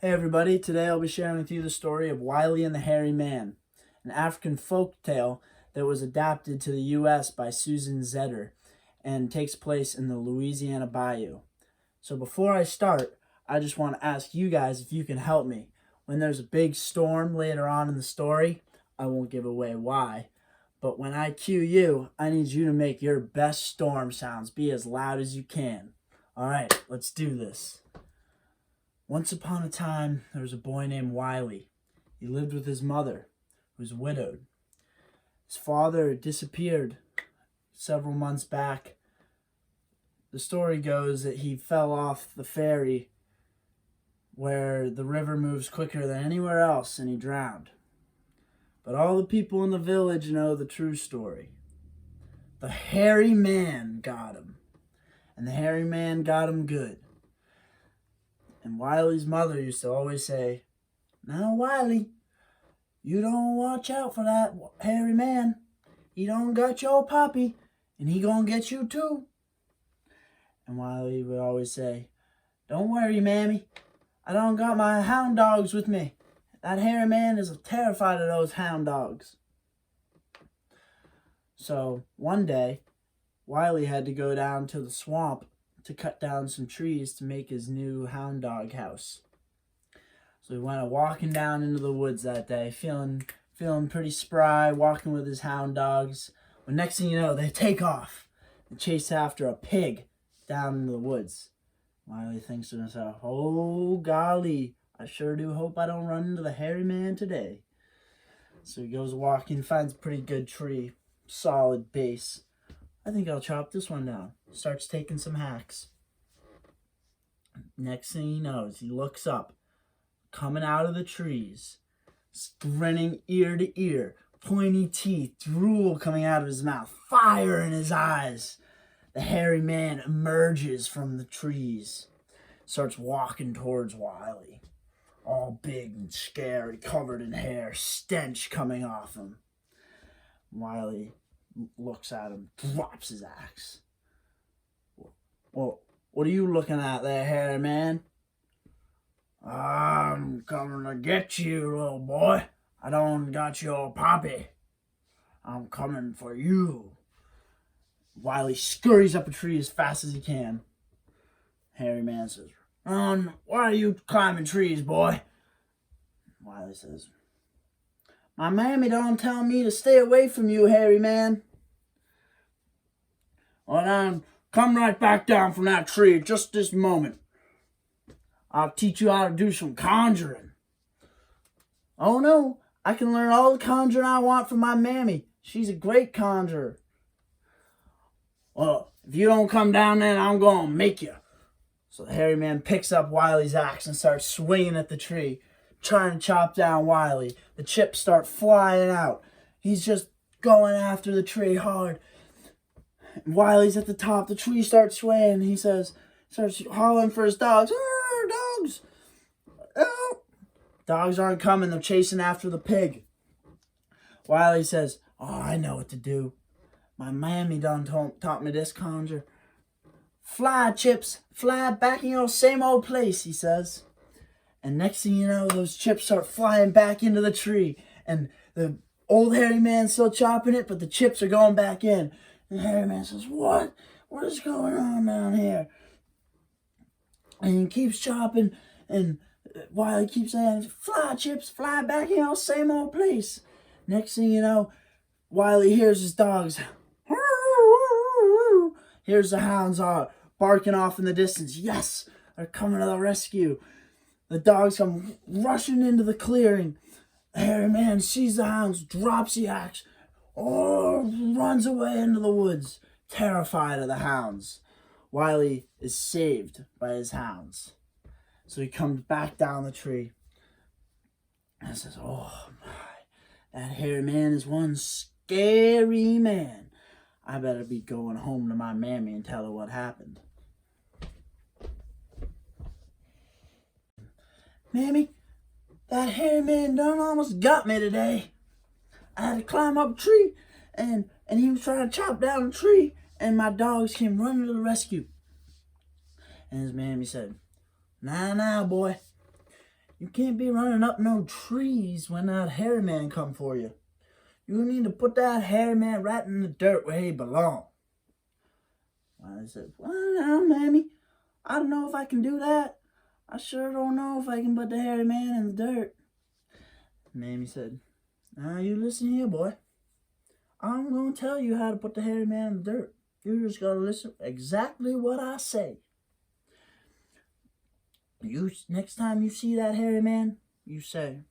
Hey everybody, today I'll be sharing with you the story of Wiley and the Hairy Man, an African folk tale that was adapted to the U.S. by Susan Zetter and takes place in the Louisiana Bayou. So before I start, I just want to ask you guys if you can help me. When there's a big storm later on in the story, I won't give away why, but when I cue you, I need you to make your best storm sounds. Be as loud as you can. All right, let's do this. Once upon a time, there was a boy named Wiley. He lived with his mother, who was widowed. His father disappeared several months back. The story goes that he fell off the ferry where the river moves quicker than anywhere else, and he drowned. But all the people in the village know the true story. The hairy man got him, and the hairy man got him good. And Wiley's mother used to always say, "Now, Wiley, you don't watch out for that hairy man. He don't got your poppy, and he gonna get you too." And Wiley would always say, "Don't worry, Mammy. I don't got my hound dogs with me. That hairy man is terrified of those hound dogs." So one day, Wiley had to go down to the swamp to cut down some trees to make his new hound dog house. So he went walking down into the woods that day, feeling pretty spry, walking with his hound dogs. But next thing you know, they take off and chase after a pig down into the woods. Wiley thinks to himself, "Oh golly, I sure do hope I don't run into the hairy man today." So he goes walking, finds a pretty good tree, solid base. "I think I'll chop this one down." Starts taking some hacks. Next thing he knows, he looks up, coming out of the trees, grinning ear to ear, pointy teeth, drool coming out of his mouth, fire in his eyes. The hairy man emerges from the trees, starts walking towards Wiley, all big and scary, covered in hair, stench coming off him. Wiley looks at him, drops his axe. "Well, what are you looking at there, hairy man?" "I'm coming to get you, little boy. I don't got your poppy. I'm coming for you." Wiley scurries up a tree as fast as he can. Hairy man says, "Why are you climbing trees, boy?" Wiley says, "My mammy don't tell me to stay away from you, hairy man." "Well, then, come right back down from that tree just this moment. I'll teach you how to do some conjuring." "Oh no, I can learn all the conjuring I want from my mammy. She's a great conjurer." "Well, if you don't come down then, I'm going to make you." So the hairy man picks up Wiley's axe and starts swinging at the tree, trying to chop down Wiley. The chips start flying out. He's just going after the tree hard. Wiley's at the top. The tree starts swaying. He starts hollering for his dogs. "Dogs! Help!" Dogs aren't coming. They're chasing after the pig. Wiley says, "Oh, I know what to do. My mammy done taught me this conjure. Fly, chips, fly back in your same old place," he says. And next thing you know, those chips start flying back into the tree. And the old hairy man's still chopping it, but the chips are going back in. And the hairy man says, What is going on down here?" And he keeps chopping, and Wiley keeps saying, "Fly, chips, fly back in your same old place." Next thing you know, Wiley hears his dogs. Here's the hounds are barking off in the distance. Yes, they're coming to the rescue. The dogs come rushing into the clearing. The hairy man sees the hounds, drops the axe, runs away into the woods, terrified of the hounds. Wiley is saved by his hounds. So he comes back down the tree and says, "Oh my, that hairy man is one scary man. I better be going home to my mammy and tell her what happened." "Mammy, that hairy man done almost got me today. I had to climb up a tree, and he was trying to chop down a tree, and my dogs came running to the rescue." And his mammy said, "Now, boy, You can't be running up no trees when that hairy man come for you. You need to put that hairy man right in the dirt where he belongs. Wiley said, well, now, Mammy, I don't know if I can do that. I sure don't know if I can put the hairy man in the dirt. Mammy said, now you listen here, boy. I'm going to tell you how to put the hairy man in the dirt. You just got to listen exactly what I say. Next time you see that hairy man, you say,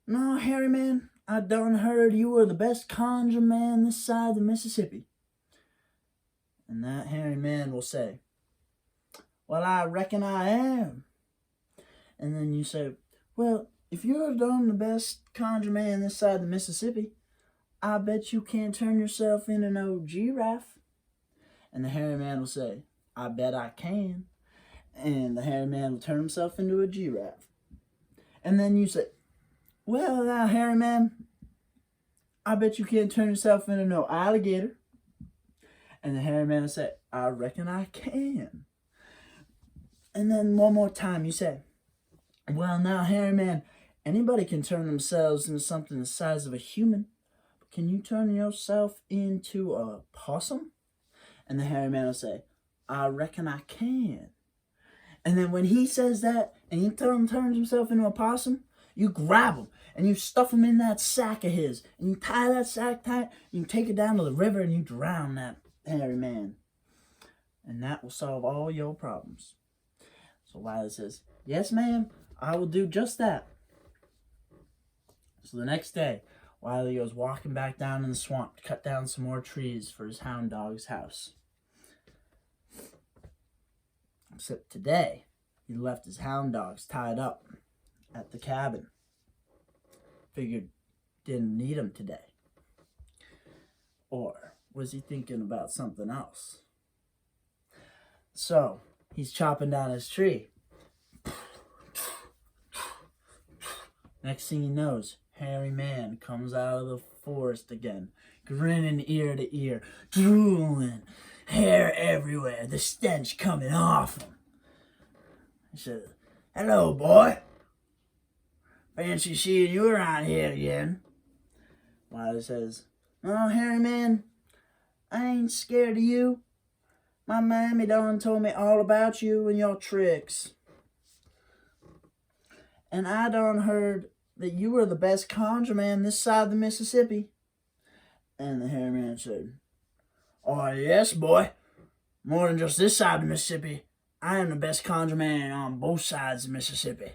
no, hairy man, I done heard you were the best conjure man this side of the Mississippi. And that hairy man will say, well, I reckon I am. And then you say, well, if you're done the best conjure man this side of the Mississippi, I bet you can't turn yourself into no giraffe. And the hairy man will say, I bet I can. And the hairy man will turn himself into a giraffe. And then you say, well, now, hairy man, I bet you can't turn yourself into no alligator. And the hairy man will say, I reckon I can. And then one more time you say, well, now, hairy man, anybody can turn themselves into something the size of a human. But can you turn yourself into a possum? And the hairy man will say, I reckon I can. And then when he says that, and he turns himself into a possum, you grab him, and you stuff him in that sack of his, and you tie that sack tight, and you take it down to the river, and you drown that hairy man. And that will solve all your problems. So Wiley says, yes, ma'am, I will do just that. So the next day, Wiley goes walking back down in the swamp to cut down some more trees for his hound dog's house. Except today, he left his hound dogs tied up at the cabin. Figured didn't need them today. Or was he thinking about something else? So, he's chopping down his tree. Next thing he knows, hairy man comes out of the forest again, grinning ear to ear, drooling, hair everywhere, the stench coming off him. He said, hello, boy. Fancy seeing you around here again. Wiley says, oh, hairy man, I ain't scared of you. My mammy done told me all about you and your tricks. And I done heard that you were the best conjure man this side of the Mississippi. And the hairy man said, oh, yes, boy. More than just this side of the Mississippi. I am the best conjure man on both sides of Mississippi.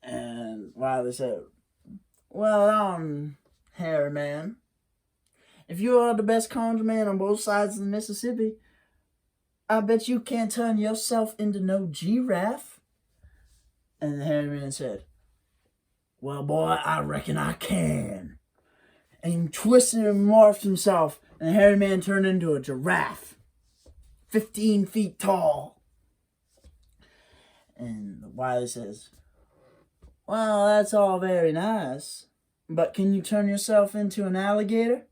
And Wiley said, well, hairy man, if you are the best conjure man on both sides of the Mississippi, I bet you can't turn yourself into no giraffe. And the hairy man said, well, boy, I reckon I can. And he twisted and morphed himself, and the hairy man turned into a giraffe, 15 feet tall. And Wiley says, well, that's all very nice, but can you turn yourself into an alligator?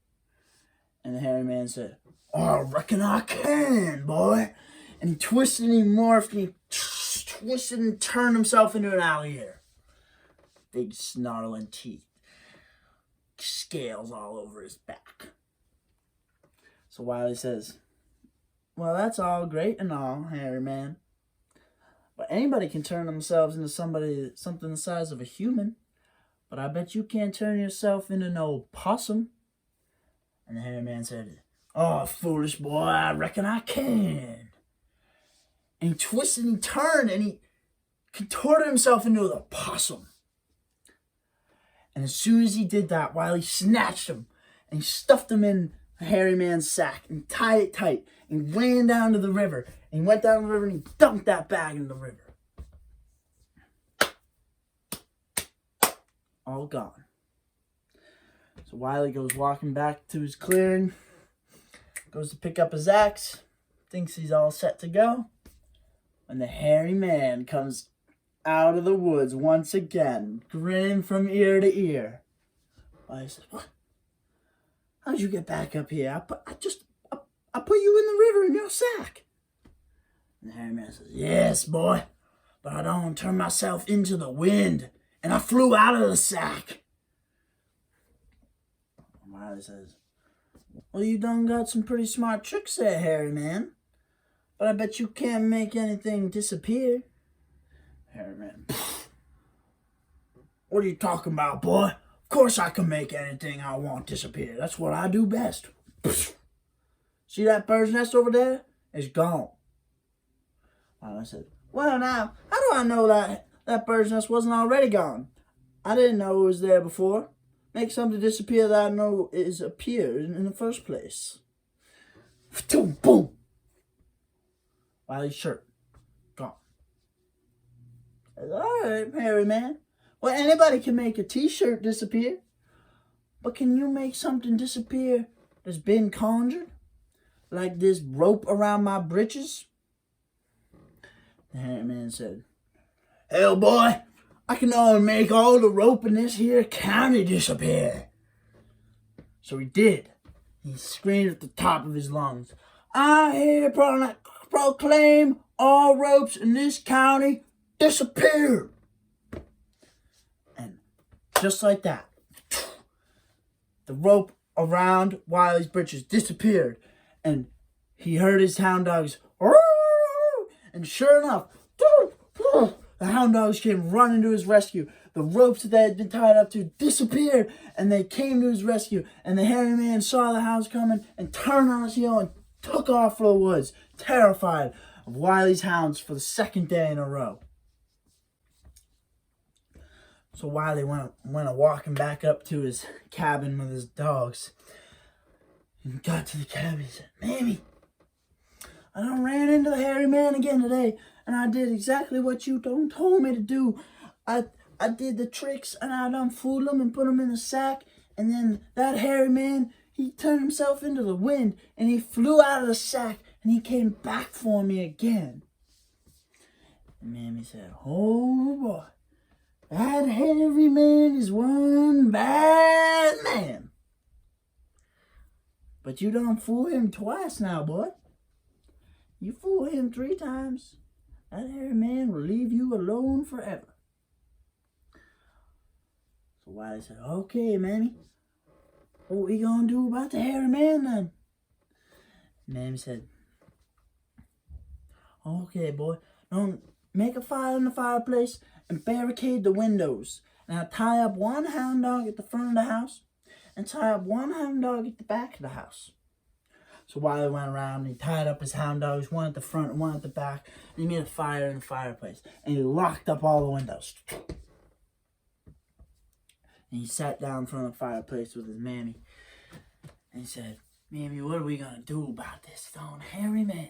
And the hairy man said, oh, I reckon I can, boy. And he twisted and he morphed and he twisted and turned himself into an alligator. Big snarling teeth. Scales all over his back. So Wiley says, well, that's all great and all, hairy man. But anybody can turn themselves into something the size of a human. But I bet you can't turn yourself into no possum. And the hairy man said, oh, foolish boy, I reckon I can. And he twisted and he turned and he contorted himself into a possum. And as soon as he did that, Wiley snatched him and he stuffed him in the hairy man's sack and tied it tight and ran down to the river. And he went down the river and he dumped that bag in the river. All gone. So Wiley goes walking back to his clearing, goes to pick up his axe, thinks he's all set to go. And the hairy man comes out of the woods once again, grinning from ear to ear. Wiley says, what? How'd you get back up here? I put you in the river in your sack. And the hairy man says, yes, boy, but but I don't turn myself into the wind, and I flew out of the sack. Wiley says, well, you done got some pretty smart tricks there, hairy man, but I bet you can't make anything disappear. Hairy man, what are you talking about, boy? Of course I can make anything I want disappear. That's what I do best. See that bird's nest over there? It's gone. I said, well, now, how do I know that bird's nest wasn't already gone? I didn't know it was there before. Make something disappear that I know is appeared in the first place. Boom, boom. Wiley's shirt, gone. All right, hairy man. Well, anybody can make a t-shirt disappear. But can you make something disappear that's been conjured? Like this rope around my britches? The hairy man said, hell, boy, I can only make all the rope in this here county disappear. So he did. He screamed at the top of his lungs, I here proclaim all ropes in this county disappear. And just like that, the rope around Wiley's britches disappeared. And he heard his hound dogs, and sure enough, the hound dogs came running to his rescue. The ropes that they had been tied up to disappeared, and they came to his rescue. And the hairy man saw the hounds coming and turned on his heel and took off for the woods, terrified of Wiley's hounds for the second day in a row. So Wiley went walking back up to his cabin with his dogs. And got to the cabin and said, Mammy, I done ran into the hairy man again today, and I did exactly what you told me to do. I did the tricks, and I done fooled him and put him in a sack, and then that hairy man, he turned himself into the wind, and he flew out of the sack, and he came back for me again. And Mammy said, oh boy, that hairy man is one bad man. But you done fool him twice now, boy. You fool him 3 times, that hairy man will leave you alone forever. So Wiley said, okay, Mammy, what we gonna do about the hairy man then? Mammy said, okay, boy, now make a fire in the fireplace and barricade the windows. Now tie up one hound dog at the front of the house and tie up one hound dog at the back of the house. So Wiley went around and he tied up his hound dogs, one at the front and one at the back, and he made a fire in the fireplace. And he locked up all the windows. And he sat down in front of the fireplace with his mammy. And he said, Mammy, what are we going to do about this stone hairy man?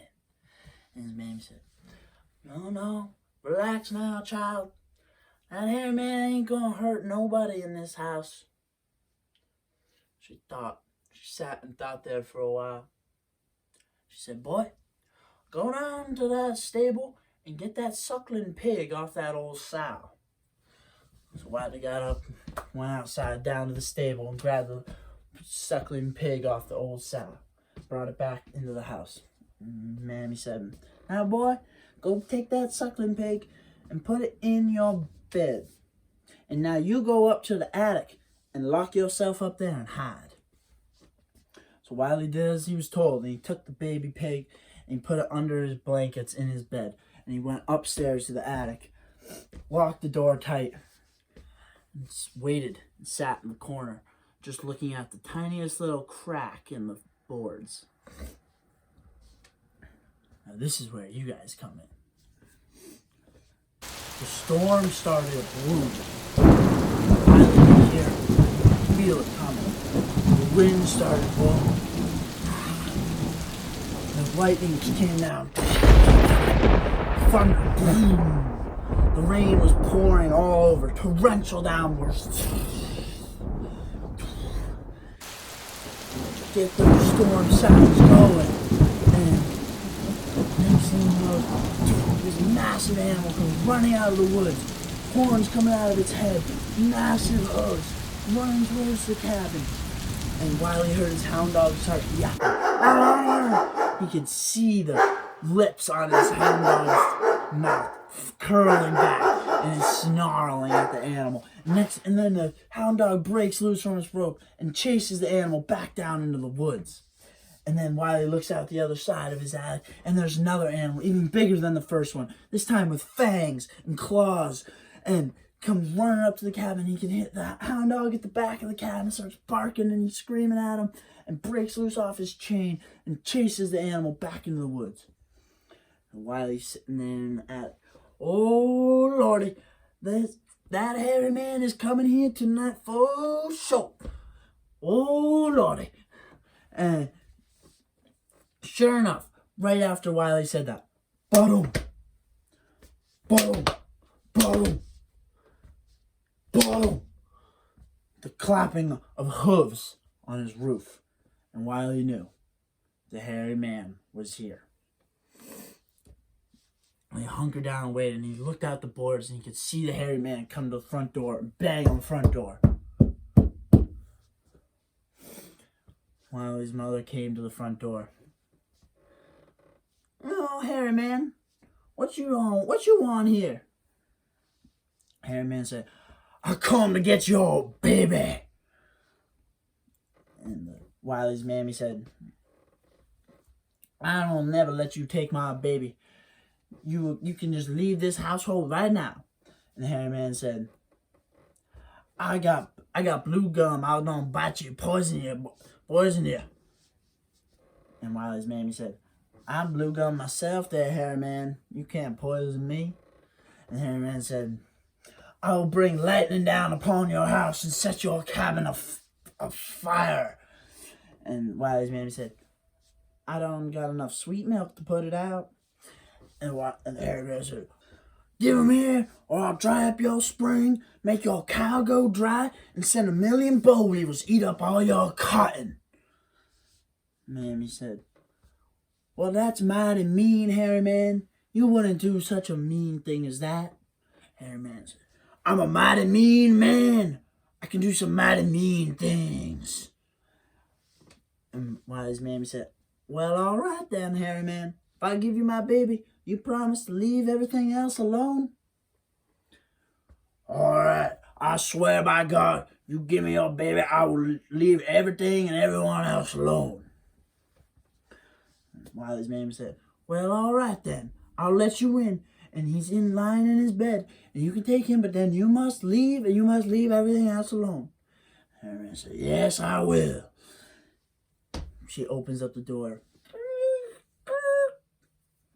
And his mammy said, no, relax now, child. That hairy man ain't going to hurt nobody in this house. She sat and thought there for a while. She said, boy, go down to that stable and get that suckling pig off that old sow. So Wiley got up, went outside down to the stable and grabbed the suckling pig off the old sow. Brought it back into the house. And Mammy said, now boy, go take that suckling pig and put it in your bed. And now you go up to the attic and lock yourself up there and hide. So Wiley did as he was told, and he took the baby pig and he put it under his blankets in his bed. And he went upstairs to the attic, locked the door tight, and waited and sat in the corner, just looking at the tiniest little crack in the boards. Now this is where you guys come in. The storm started to bloom. Wiley could hear it, feel it coming. The wind started blowing. The lightning came down. Thunder. Boom. The rain was pouring all over, torrential downwards. Get those storm sounds going. And next thing you know, this massive animal comes running out of the woods. Horns coming out of its head. Massive hooves. Running towards the cabin. And Wiley heard his hound dog start yapping. He could see the lips on his hound dog's mouth. curling back and is snarling at the animal. And then the hound dog breaks loose from his rope and chases the animal back down into the woods. And then Wiley looks out the other side of his alley, and there's another animal, even bigger than the first one, this time with fangs and claws, and comes running up to the cabin. He can hit the hound dog at the back of the cabin, starts barking and screaming at him, and breaks loose off his chain and chases the animal back into the woods. And Wiley's sitting there at, oh Lordy, that hairy man is coming here tonight for sure. Oh Lordy. And sure enough, right after Wiley said that, boom, boom, boom, boom, the clapping of hooves on his roof. And Wiley knew the hairy man was here. And he hunkered down and waited, and he looked out the boards, and he could see the hairy man come to the front door and bang on the front door. Wiley's mother came to the front door. Oh, hairy man, what you want here? Hairy man said, I come to get your baby. And Wiley's mammy said, I don't never let you take my baby. You can just leave this household right now. And the hairy man said, I got blue gum. I was gonna bite you, poison you. And Wiley's mammy said, I'm blue gum myself there, hairy man. You can't poison me. And the hairy man said, I will bring lightning down upon your house and set your cabin afire. And Wiley's mammy said, I don't got enough sweet milk to put it out. And the hairy man said, give him here, or I'll dry up your spring, make your cow go dry, and send 1,000,000 boll weevils eat up all your cotton. Mammy said, well, that's mighty mean, hairy man. You wouldn't do such a mean thing as that. Hairy man said, I'm a mighty mean man. I can do some mighty mean things. And Wiley's mammy said, well, all right then, hairy man. If I give you my baby, you promise to leave everything else alone? All right, I swear by God, you give me your baby, I will leave everything and everyone else alone. Wiley's mammy said, well, all right then, I'll let you in. And he's lying in his bed, and you can take him, but then you must leave, and you must leave everything else alone. Hairy man said, yes, I will. She opens up the door.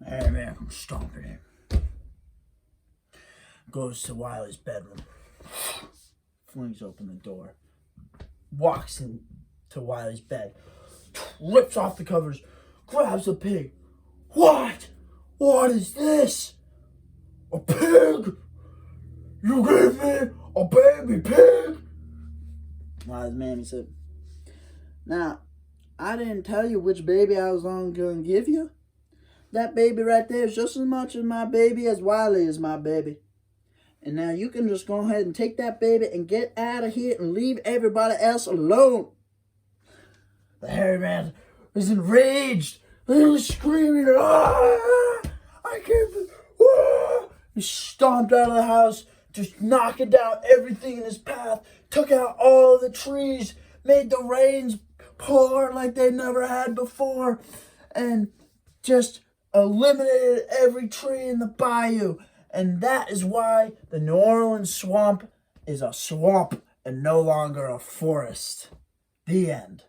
Hairy man comes stomping in. Goes to Wiley's bedroom. Flings open the door. Walks into Wiley's bed. Rips off the covers. Grabs the pig. What? What is this? A pig? You gave me a baby pig? Wiley's mammy said, now, I didn't tell you which baby I was going to give you. That baby right there is just as much as my baby as Wiley is my baby. And now you can just go ahead and take that baby and get out of here and leave everybody else alone. The hairy man is enraged. He was screaming, ah, I can't, ah. He stomped out of the house, just knocking down everything in his path, took out all the trees, made the rains pour like they never had before, and just eliminated every tree in the bayou. And that is why the New Orleans swamp is a swamp and no longer a forest. The end.